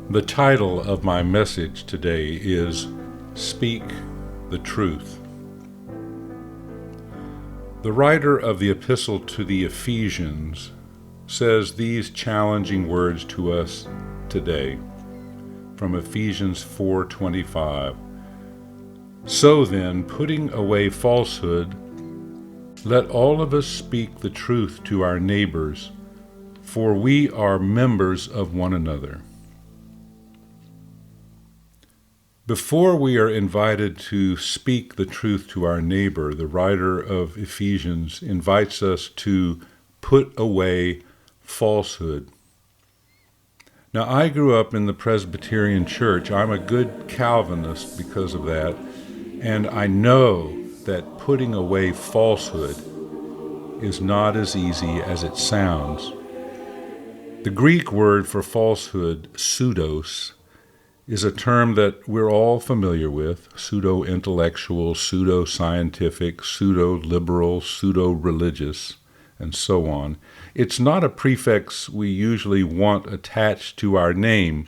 The title of my message today is Speak the Truth. The writer of the epistle to the Ephesians says these challenging words to us today from Ephesians 4:25. So then, putting away falsehood, let all of us speak the truth to our neighbors, for we are members of one another. Before we are invited to speak the truth to our neighbor, the writer of Ephesians invites us to put away falsehood. Now, I grew up in the Presbyterian Church. I'm a good Calvinist because of that, and I know that putting away falsehood is not as easy as it sounds. The Greek word for falsehood, pseudos, is a term that we're all familiar with: pseudo-intellectual, pseudo-scientific, pseudo-liberal, pseudo-religious, and so on. It's not a prefix we usually want attached to our name.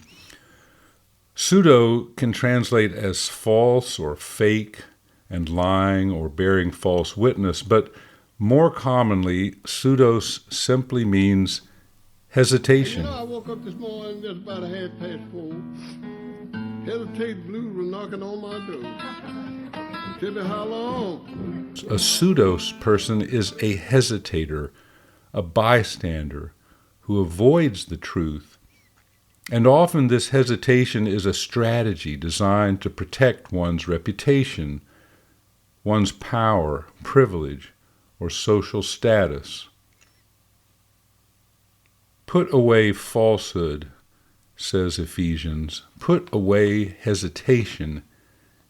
Pseudo can translate as false or fake and lying or bearing false witness, but more commonly, pseudos simply means hesitation. I woke up this morning just about 4:30. Hesitated blues were knocking on my door. Tell me how long. A pseudos person is a hesitator, a bystander who avoids the truth. And often this hesitation is a strategy designed to protect one's reputation, one's power, privilege, or social status. Put away falsehood, says Ephesians. Put away hesitation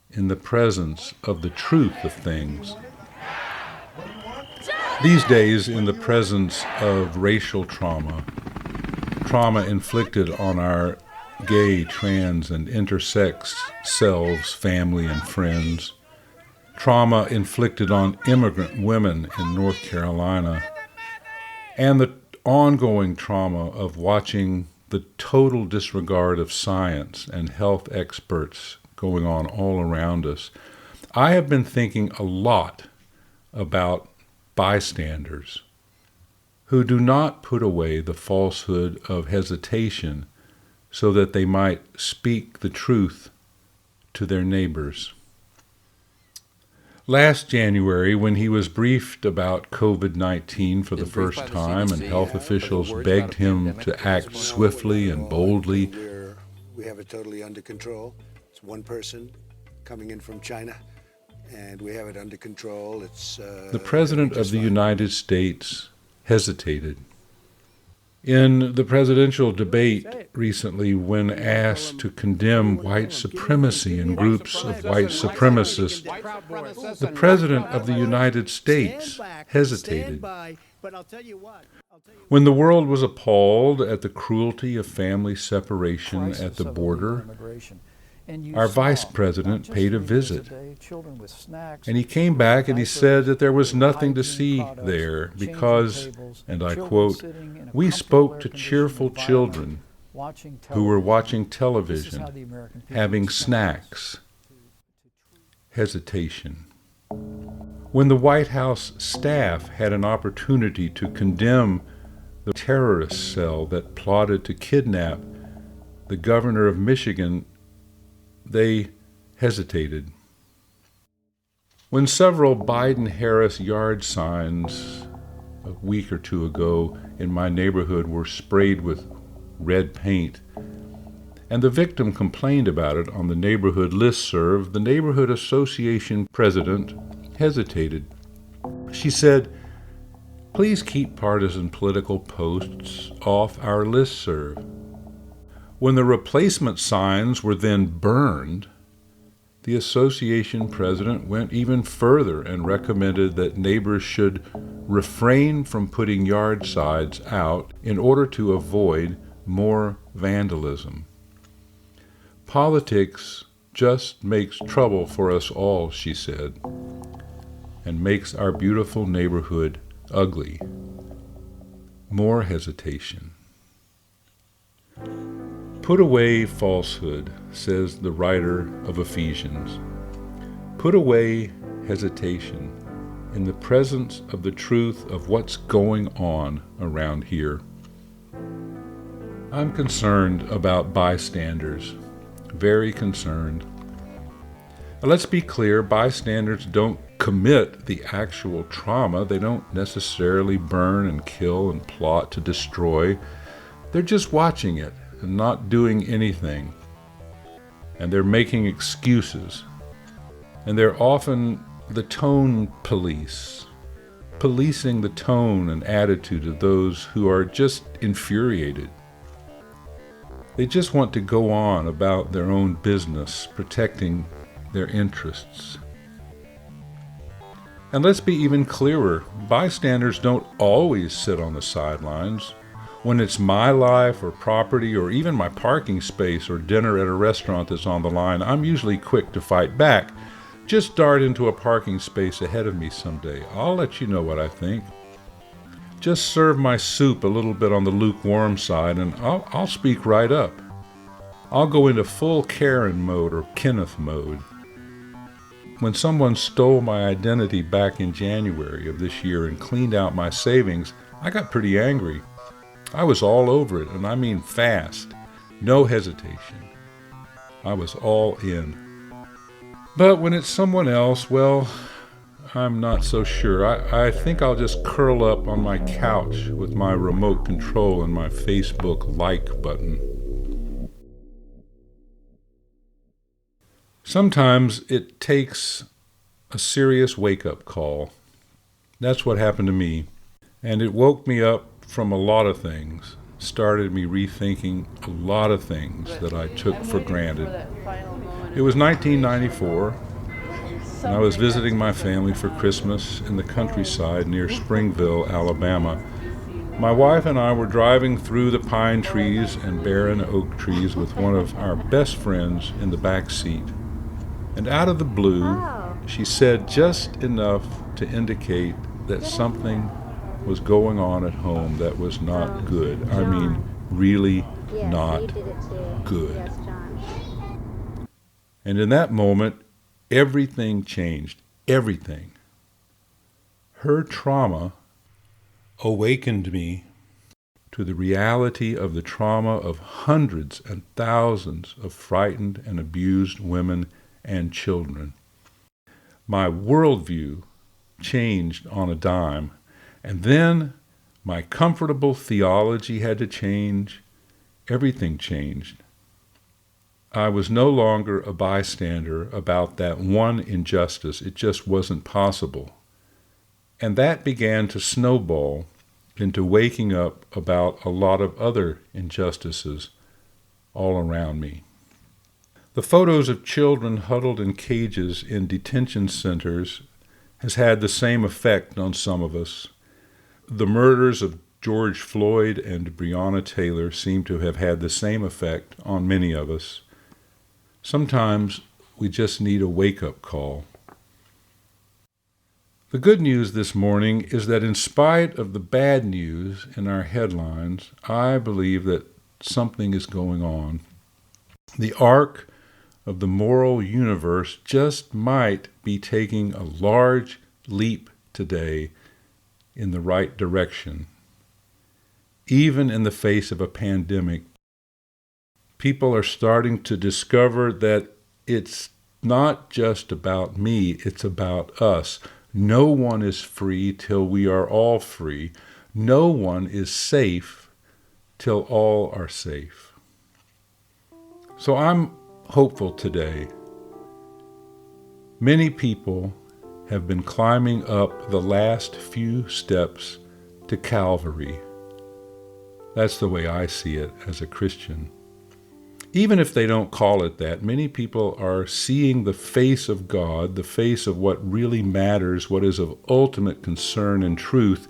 in the presence of the truth of things. These days, in the presence of racial trauma inflicted on our gay, trans, and intersex selves, family, and friends, trauma inflicted on immigrant women in North Carolina, and the ongoing trauma of watching the total disregard of science and health experts going on all around us, I have been thinking a lot about bystanders who do not put away the falsehood of hesitation so that they might speak the truth to their neighbors. Last January, when he was briefed about COVID-19 for the first time and health officials begged him to act swiftly and boldly, we have it totally under control. It's one person coming in from China, and we have it under control. The President of the United States hesitated. In the presidential debate recently, when asked to condemn white supremacy and groups of white supremacists, the President of the United States hesitated. When the world was appalled at the cruelty of family separation at the border, our Vice President paid a visit, and he came back and he said that there was nothing to see there because, and I quote, "We spoke to cheerful children who were watching television, having snacks." Hesitation. When the White House staff had an opportunity to condemn the terrorist cell that plotted to kidnap the governor of Michigan, they hesitated. When several Biden-Harris yard signs a week or two ago in my neighborhood were sprayed with red paint, and the victim complained about it on the neighborhood listserv, the neighborhood association president hesitated. She said, "Please keep partisan political posts off our listserv." When the replacement signs were then burned, the association president went even further and recommended that neighbors should refrain from putting yard signs out in order to avoid more vandalism. Politics just makes trouble for us all, she said, and makes our beautiful neighborhood ugly. More hesitation. Put away falsehood, says the writer of Ephesians. Put away hesitation in the presence of the truth of what's going on around here. I'm concerned about bystanders, very concerned. Let's be clear, bystanders don't commit the actual trauma. They don't necessarily burn and kill and plot to destroy. They're just watching it and not doing anything. And they're making excuses. And they're often the tone police, policing the tone and attitude of those who are just infuriated. They just want to go on about their own business, protecting their interests. And let's be even clearer, bystanders don't always sit on the sidelines. When it's my life or property or even my parking space or dinner at a restaurant that's on the line, I'm usually quick to fight back. Just dart into a parking space ahead of me someday. I'll let you know what I think. Just serve my soup a little bit on the lukewarm side and I'll speak right up. I'll go into full Karen mode or Kenneth mode. When someone stole my identity back in January of this year and cleaned out my savings, I got pretty angry. I was all over it, and I mean fast. No hesitation. I was all in. But when it's someone else, well, I'm not so sure. I think I'll just curl up on my couch with my remote control and my Facebook like button. Sometimes it takes a serious wake-up call. That's what happened to me. And it woke me up from a lot of things. Started me rethinking a lot of things that I took for granted. It was 1994, and I was visiting my family for Christmas in the countryside near Springville, Alabama. My wife and I were driving through the pine trees and barren oak trees with one of our best friends in the back seat. And out of the blue, she said just enough to indicate that something was going on at home that was not good. I mean, really not good. And in that moment, everything changed. Everything. Her trauma awakened me to the reality of the trauma of hundreds and thousands of frightened and abused women and children. My worldview changed on a dime, and then my comfortable theology had to change. Everything changed. I was no longer a bystander about that one injustice. It just wasn't possible. And that began to snowball into waking up about a lot of other injustices all around me. The photos of children huddled in cages in detention centers has had the same effect on some of us. The murders of George Floyd and Breonna Taylor seem to have had the same effect on many of us. Sometimes we just need a wake-up call. The good news this morning is that in spite of the bad news in our headlines, I believe that something is going on. The arc of the moral universe just might be taking a large leap today in the right direction. Even in the face of a pandemic, people are starting to discover that it's not just about me, it's about us. No one is free till we are all free. No one is safe till all are safe. So I'm hopeful today. Many people have been climbing up the last few steps to Calvary. That's the way I see it as a Christian. Even if they don't call it that, many people are seeing the face of God, the face of what really matters, what is of ultimate concern and truth,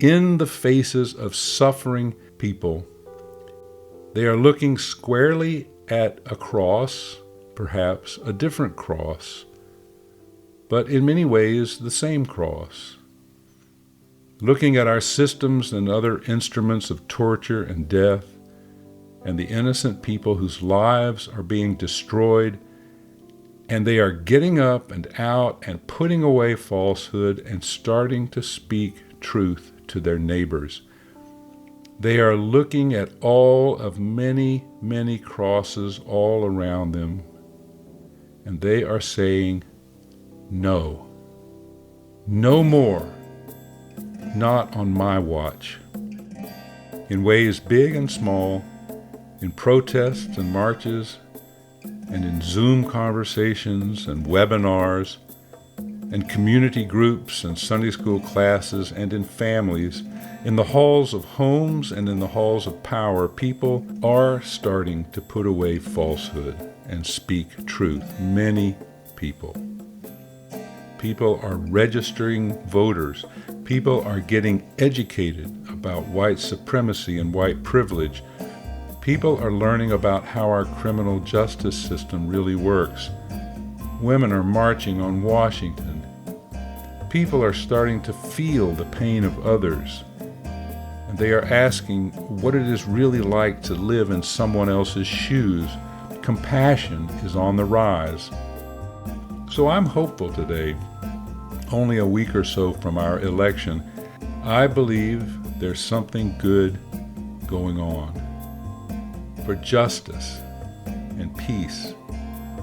in the faces of suffering people. They are looking squarely at a cross, perhaps a different cross, but in many ways the same cross. Looking at our systems and other instruments of torture and death, and the innocent people whose lives are being destroyed, and they are getting up and out and putting away falsehood and starting to speak truth to their neighbors. They are looking at all of many, many crosses all around them, and they are saying, no, no more, not on my watch. In ways big and small, in protests and marches, and in Zoom conversations and webinars, and community groups and Sunday school classes, and in families, in the halls of homes and in the halls of power, people are starting to put away falsehood and speak truth. Many people. People are registering voters. People are getting educated about white supremacy and white privilege. People are learning about how our criminal justice system really works. Women are marching on Washington. People are starting to feel the pain of others. And they are asking what it is really like to live in someone else's shoes. Compassion is on the rise. So I'm hopeful today, only a week or so from our election. I believe there's something good going on. For justice and peace,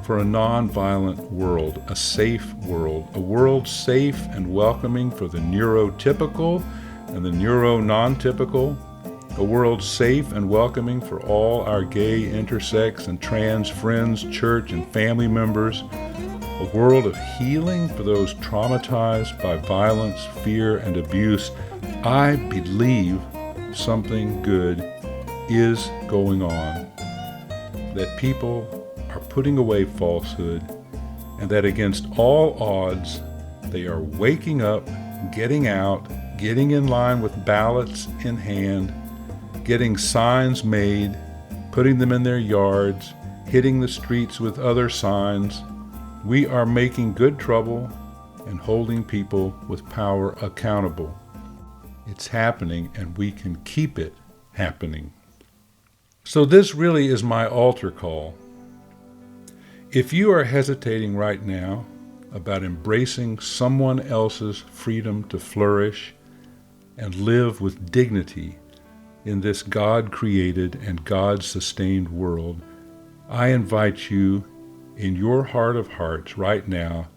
for a nonviolent world, a safe world, a world safe and welcoming for the neurotypical and the neuro-non-typical, a world safe and welcoming for all our gay, intersex, and trans friends, church, and family members, a world of healing for those traumatized by violence, fear, and abuse. I believe something good is going on, that people are putting away falsehood, and that against all odds, they are waking up, getting out, getting in line with ballots in hand, getting signs made, putting them in their yards, hitting the streets with other signs. We are making good trouble and holding people with power accountable. It's happening, and we can keep it happening. So this really is my altar call. If you are hesitating right now about embracing someone else's freedom to flourish and live with dignity in this God-created and God-sustained world, I invite you in your heart of hearts right now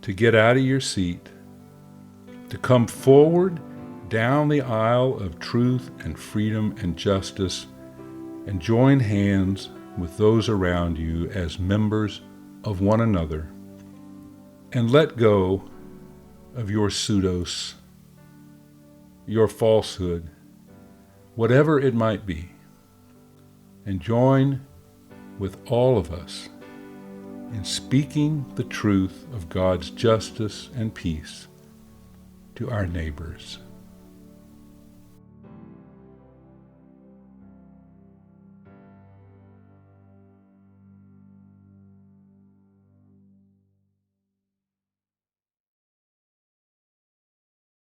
to get out of your seat, to come forward down the aisle of truth and freedom and justice, and join hands with those around you as members of one another, and let go of your pseudos, your falsehood, whatever it might be, and join with all of us in speaking the truth of God's justice and peace to our neighbors.